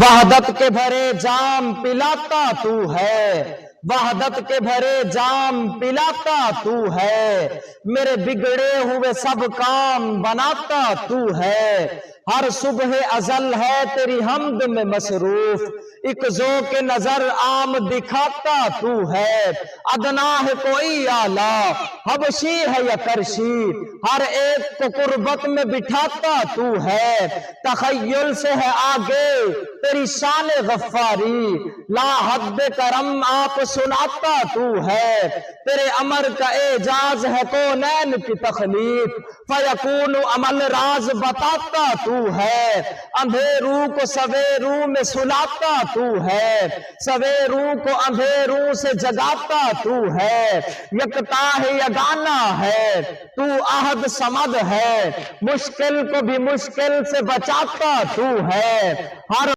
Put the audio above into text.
وحدت کے بھرے جام پلاتا تو ہے، وحدت کے بھرے جام پلاتا تو ہے، میرے بگڑے ہوئے سب کام بناتا تو ہے، ہر صبح ازل ہے تیری حمد میں مصروف، ایک ذوق نظر عام دکھاتا تو ہے، ادنا ہے کوئی اعلیٰ حبشی ہے یا کرشی، ہر ایک کو قربت میں بٹھاتا تو ہے، تخیل سے ہے آگے تیری شان غفاری، لا حد کرم آپ سناتا تو ہے، تیرے امر کا اعجاز ہے کونین کی تخلیق، فیکون عمل راز بتاتا تو ہے، اندھیروں کو سویروں میں سلاتا تو ہے، سویروں کو اندھیروں سے جگاتا تو ہے، یکتا ہے یگانا ہے تو احد صمد ہے، مشکل کو بھی مشکل سے بچاتا تو ہے، ہر